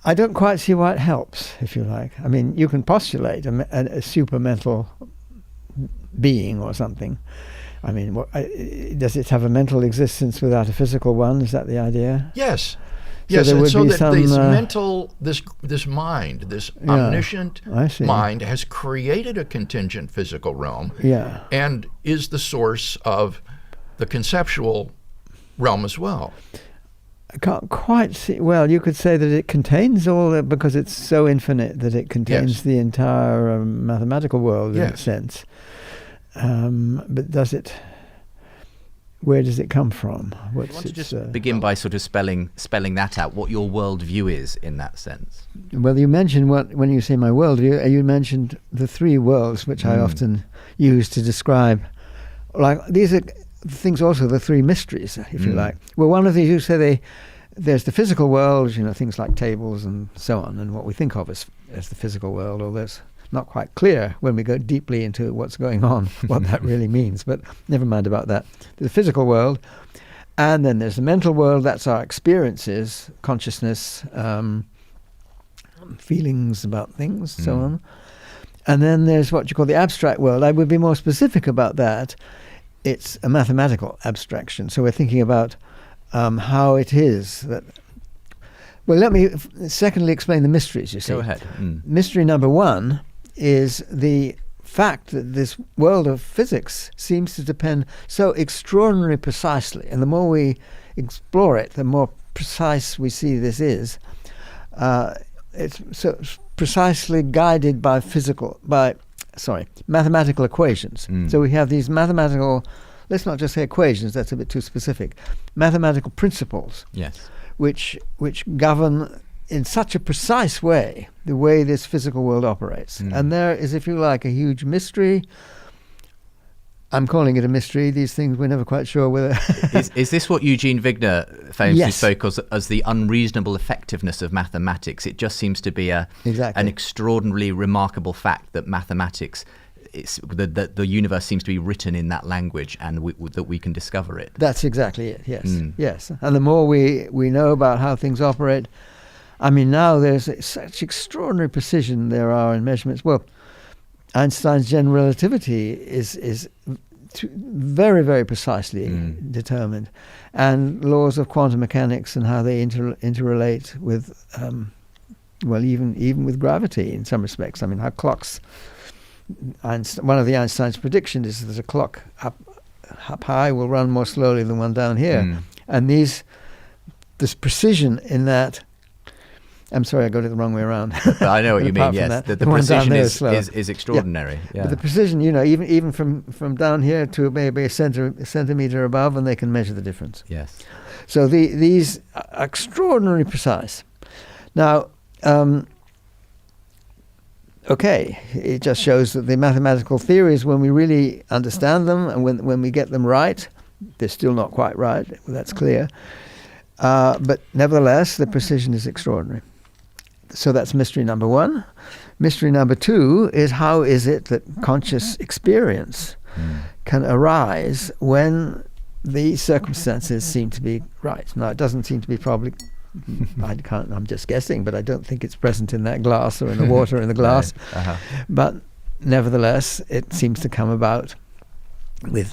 I don't quite see why it helps, if you like. I mean, you can postulate a super-mental being or something. I mean, does it have a mental existence without a physical one? Is that the idea? Yes. So yes, there and would so be that some, this mental, this mind, this omniscient mind has created a contingent physical realm and is the source of the conceptual realm as well. I can't quite see. Well, you could say that it contains all that because it's so infinite that it contains the entire mathematical world in a sense. But does it? Where does it come from? I want to just begin by sort of spelling that out. What your worldview is in that sense. Well, you mentioned when you say my worldview, you mentioned the three worlds, which I often use to describe. Like these are things, also the three mysteries, if you like. Well, one of these, you say there's the physical world, you know, things like tables and so on, and what we think of as the physical world, although it's not quite clear when we go deeply into what's going on, what that really means, but never mind about that. The physical world, and then there's the mental world, that's our experiences, consciousness, feelings about things, so on. And then there's what you call the abstract world. I would be more specific about that. It's a mathematical abstraction. So we're thinking about how it is that... Well, let me secondly explain the mysteries, you see. Go ahead. Mystery number one is the fact that this world of physics seems to depend so extraordinarily precisely, and the more we explore it, the more precise we see this is. It's so precisely guided by mathematical equations. So we have these mathematical, let's not just say equations, that's a bit too specific, mathematical principles. Yes. Which govern in such a precise way the way this physical world operates. And there is, if you like, a huge mystery. I'm calling it a mystery. These things, we're never quite sure whether... is this what Eugene Wigner famously spoke as the unreasonable effectiveness of mathematics? It just seems to be an extraordinarily remarkable fact that mathematics... that the universe seems to be written in that language, and that we can discover it. That's exactly it, yes. Yes. And the more we know about how things operate, I mean, now there's such extraordinary precision there are in measurements. Well, Einstein's general relativity is very, very precisely determined. And laws of quantum mechanics and how they interrelate with, even with gravity in some respects. I mean, how clocks... one of the Einstein's predictions is that a clock up high will run more slowly than one down here. And this precision in that... I'm sorry, I got it the wrong way around. But I know what you mean, yes. The precision is extraordinary. Yeah. But the precision, you know, even from down here to maybe a centimeter above, and they can measure the difference. Yes. So these are extraordinarily precise. Now, it just shows that the mathematical theories, when we really understand them and when we get them right, they're still not quite right, that's clear. But nevertheless, the precision is extraordinary. So that's mystery number one. Mystery number two is how is it that conscious experience can arise when the circumstances seem to be right. Now, it doesn't seem to be probably... I'm just guessing, but I don't think it's present in that glass or in the water in the glass. But nevertheless, it seems to come about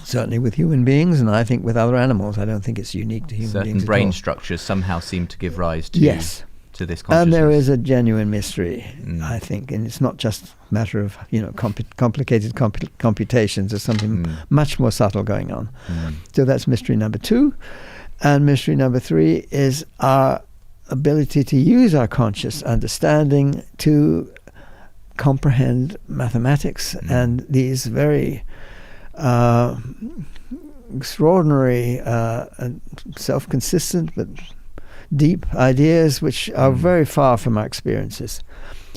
certainly with human beings, and I think with other animals. I don't think it's unique to human beings. Certain brain structures somehow seem to give rise to this consciousness. And there is a genuine mystery, I think, and it's not just a matter of complicated computations. There's something much more subtle going on. So that's mystery number two. And mystery number three is our ability to use our conscious understanding to comprehend mathematics and these very extraordinary and self-consistent but deep ideas which are very far from our experiences.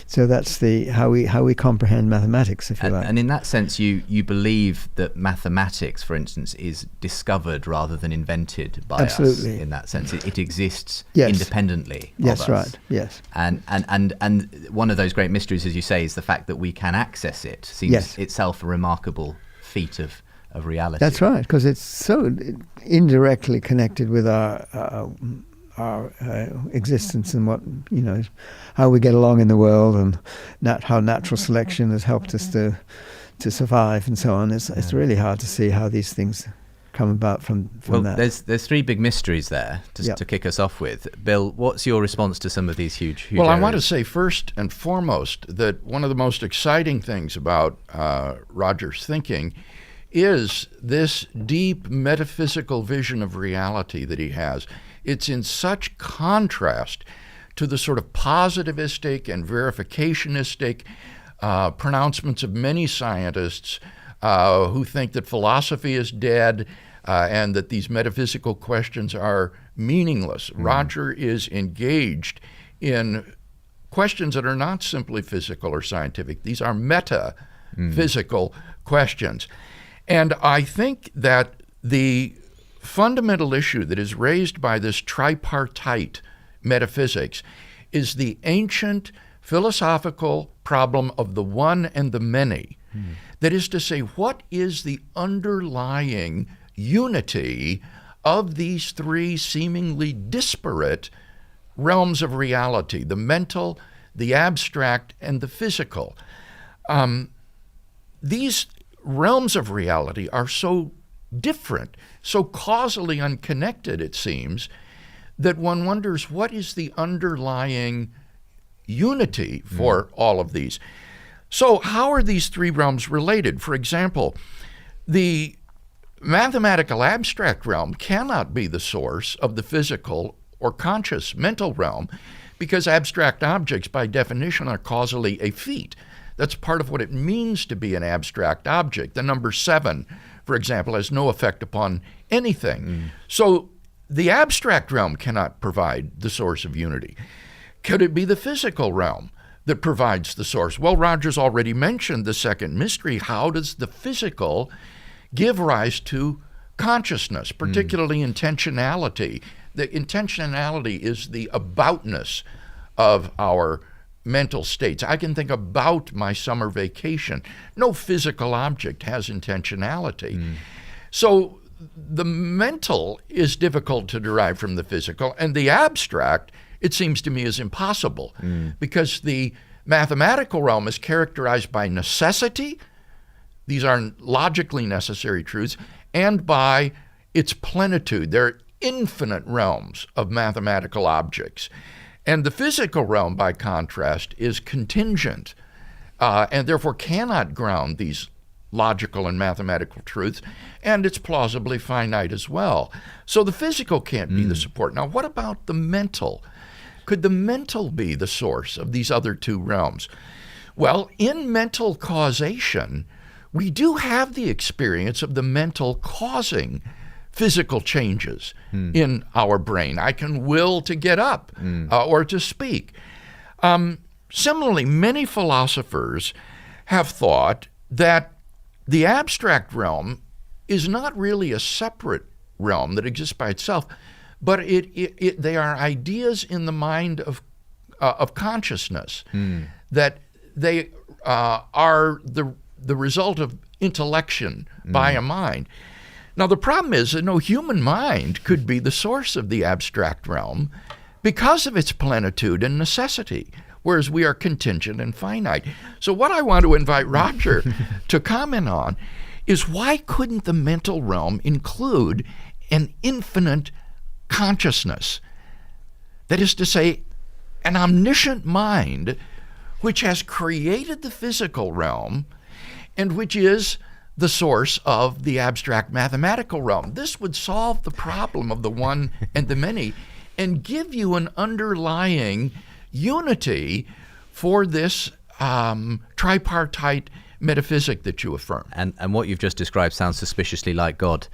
So that's how we comprehend mathematics, if you like. And in that sense, you believe that mathematics, for instance, is discovered rather than invented by us. In that sense, it exists independently of us. Yes, right. Yes. And one of those great mysteries, as you say, is the fact that we can access it. Seems itself a remarkable feat of reality. That's right, because it's so indirectly connected with our our existence and what, how we get along in the world, and how natural selection has helped us to survive and so on. It's really hard to see how these things come about from that. There's three big mysteries there to kick us off with. Bill, what's your response to some of these huge Well, areas? I want to say first and foremost that one of the most exciting things about Roger's thinking is this deep metaphysical vision of reality that he has. It's in such contrast to the sort of positivistic and verificationistic pronouncements of many scientists who think that philosophy is dead and that these metaphysical questions are meaningless. Roger is engaged in questions that are not simply physical or scientific. These are metaphysical questions. And I think that the fundamental issue that is raised by this tripartite metaphysics is the ancient philosophical problem of the one and the many. That is to say, what is the underlying unity of these three seemingly disparate realms of reality, the mental, the abstract, and the physical? These realms of reality are so different, so causally unconnected, it seems, that one wonders what is the underlying unity for all of these. So how are these three realms related? For example, the mathematical abstract realm cannot be the source of the physical or conscious mental realm, because abstract objects by definition are causally effete. That's part of what it means to be an abstract object. The number 7, for example, has no effect upon anything. So the abstract realm cannot provide the source of unity. Could it be the physical realm that provides the source? Well, Roger's already mentioned the second mystery. How does the physical give rise to consciousness, particularly intentionality? The intentionality is the aboutness of our mental states. I can think about my summer vacation. No physical object has intentionality. So the mental is difficult to derive from the physical, and the abstract, it seems to me, is impossible, because the mathematical realm is characterized by necessity. These are logically necessary truths, and by its plenitude. There are infinite realms of mathematical objects. And the physical realm, by contrast, is contingent and therefore cannot ground these logical and mathematical truths, and it's plausibly finite as well. So the physical can't be the support. Now, what about the mental? Could the mental be the source of these other two realms? Well, in mental causation, we do have the experience of the mental causing physical changes in our brain. I can will to get up or to speak. Similarly, many philosophers have thought that the abstract realm is not really a separate realm that exists by itself, but they are ideas in the mind of consciousness, that they are the result of intellection by a mind. Now, the problem is that no human mind could be the source of the abstract realm because of its plenitude and necessity, whereas we are contingent and finite. So what I want to invite Roger to comment on is, why couldn't the mental realm include an infinite consciousness? That is to say, an omniscient mind which has created the physical realm and which is the source of the abstract mathematical realm. This would solve the problem of the one and the many and give you an underlying unity for this tripartite metaphysic that you affirm. And what you've just described sounds suspiciously like God,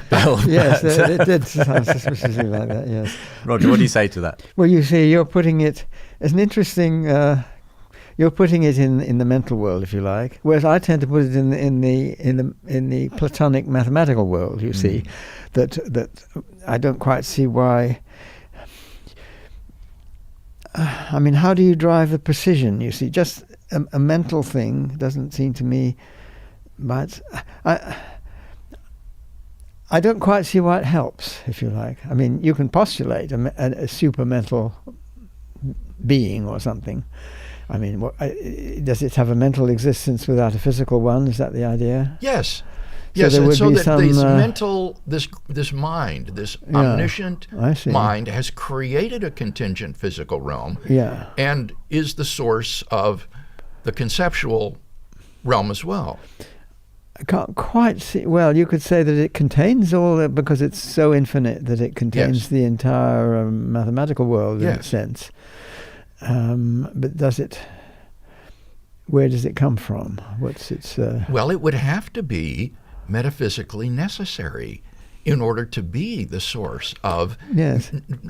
Bill. Yes, it did sound suspiciously like that, yes. Roger, what do you say to that? Well, you see, you're putting it as an interesting... You're putting it in the mental world, if you like, whereas I tend to put it in the Platonic mathematical world. You see, that I don't quite see why. I mean, how do you drive the precision? You see, just a mental thing doesn't seem to me. But I don't quite see why it helps, if you like. I mean, you can postulate a super-mental being or something. I mean, does it have a mental existence without a physical one? Is that the idea? Yes. So yes, and so that this mind, this omniscient mind has created a contingent physical realm and is the source of the conceptual realm as well. I can't quite see. Well, you could say that it contains all that because it's so infinite that it contains the entire mathematical world in a sense. But where does it come from? What's its... Well, it would have to be metaphysically necessary in order to be the source of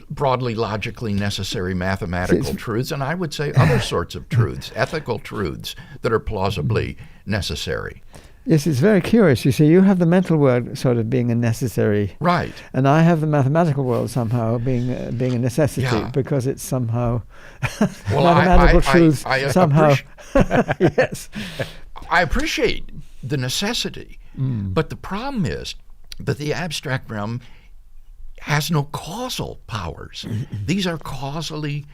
broadly logically necessary mathematical truths, and I would say other sorts of truths, ethical truths that are plausibly necessary. Yes, it's very curious. You see, you have the mental world sort of being a necessary, right, and I have the mathematical world somehow being a necessity because it's somehow mathematical truths somehow. Yes, I appreciate the necessity, but the problem is that the abstract realm has no causal powers. These are causally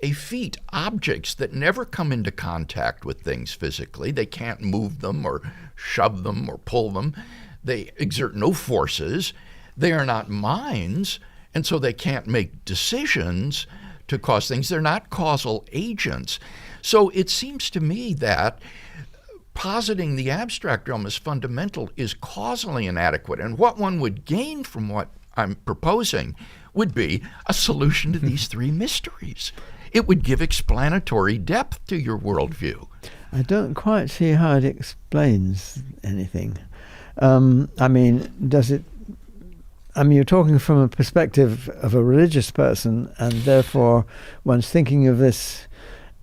effete objects that never come into contact with things physically. They can't move them or shove them or pull them. They exert no forces. They are not minds, and so they can't make decisions to cause things. They're not causal agents. So it seems to me that positing the abstract realm as fundamental is causally inadequate, and what one would gain from what I'm proposing would be a solution to these three mysteries. It would give explanatory depth to your worldview. I don't quite see how it explains anything. I mean, does it... I mean, you're talking from a perspective of a religious person, and therefore one's thinking of this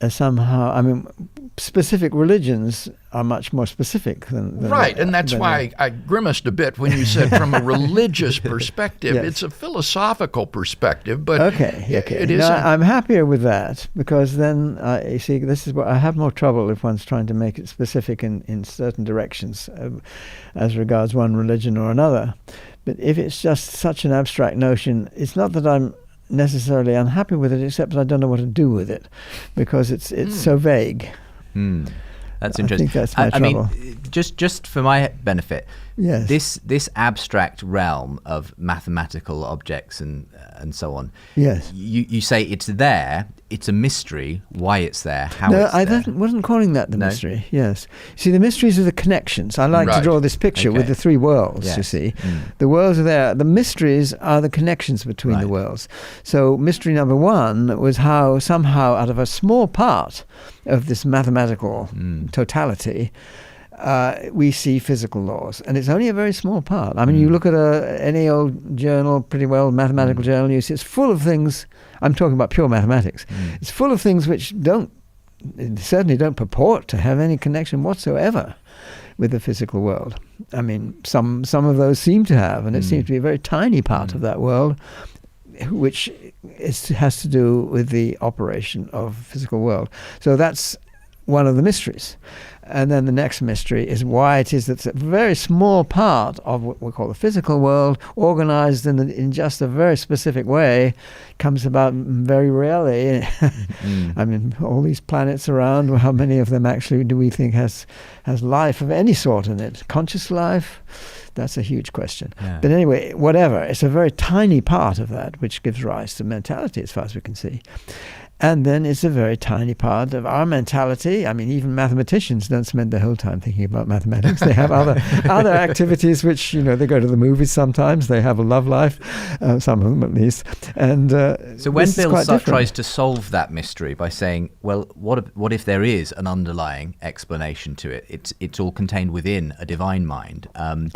as somehow... I mean, specific religions are much more specific than right, and that's why I grimaced a bit when you said from a religious perspective. It's a philosophical perspective, but it isn't. No, I'm happier with that, because then, you see, this is what I have more trouble if one's trying to make it specific in certain directions as regards one religion or another. But if it's just such an abstract notion, it's not that I'm necessarily unhappy with it, except that I don't know what to do with it, because it's so vague. That's interesting. I think that's my trouble. I mean, just for my benefit, this abstract realm of mathematical objects and so on. Yes. You say it's there. It's a mystery why it's there. How it's there. No, I wasn't calling that the mystery. Yes. See, the mysteries are the connections. I like to draw this picture with the three worlds. You see, the worlds are there. The mysteries are the connections between the worlds. So mystery number one was how somehow out of a small part of this mathematical totality, we see physical laws, and it's only a very small part. I mean, you look at any old journal, pretty well mathematical journal, you see it's full of things. I'm talking about pure mathematics. It's full of things which certainly don't purport to have any connection whatsoever with the physical world. I mean, some of those seem to have, and it seems to be a very tiny part of that world, which has to do with the operation of the physical world. So that's one of the mysteries. And then the next mystery is why it is that a very small part of what we call the physical world, organized in just a very specific way, comes about very rarely. I mean, all these planets around, how many of them actually do we think has life of any sort in it? Conscious life? That's a huge question. Yeah. But anyway, whatever. It's a very tiny part of that which gives rise to mentality as far as we can see. And then it's a very tiny part of our mentality. I mean, even mathematicians don't spend their whole time thinking about mathematics. They have other activities which, they go to the movies sometimes. They have a love life, some of them at least. And so when Bill tries to solve that mystery by saying, well, what if there is an underlying explanation to it? It's all contained within a divine mind. It's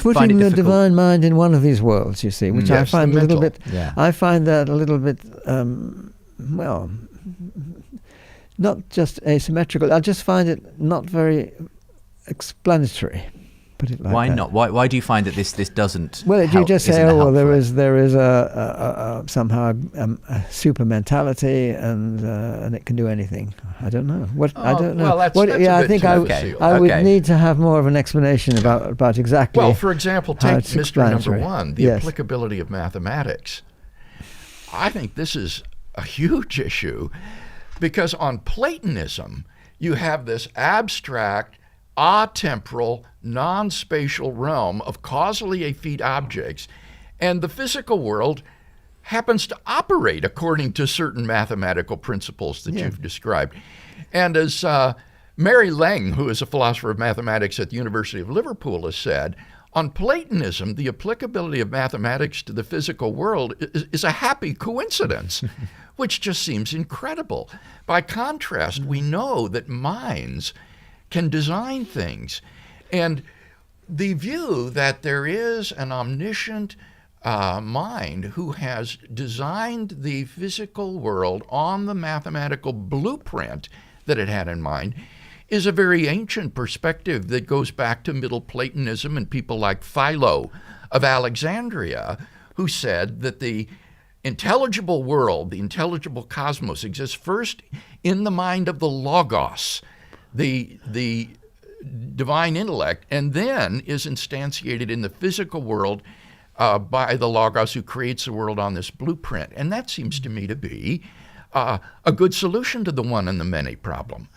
putting the divine mind in one of these worlds, you see, which I find a little bit. Yeah. I find that a little bit. Not just asymmetrical. I just find it not very explanatory. Put it like why that. not? Why do you find that this doesn't? Well, you just say, oh, well, there is somehow a super mentality, and it can do anything. I don't know. I don't know. Well, that's I think I would need to have more of an explanation about exactly. Well, for example, take mystery number one, the yes. applicability of mathematics. I think this is a huge issue because on Platonism, you have this abstract, atemporal, non-spatial realm of causally effete objects, and the physical world happens to operate according to certain mathematical principles that you've described. And as Mary Lang, who is a philosopher of mathematics at the University of Liverpool, has said, on Platonism, the applicability of mathematics to the physical world is a happy coincidence, which just seems incredible. By contrast, we know that minds can design things. And the view that there is an omniscient mind who has designed the physical world on the mathematical blueprint that it had in mind is a very ancient perspective that goes back to Middle Platonism and people like Philo of Alexandria, who said that the intelligible world, the intelligible cosmos, exists first in the mind of the Logos, the divine intellect, and then is instantiated in the physical world by the Logos who creates the world on this blueprint. And that seems to me to be a good solution to the one and the many problem.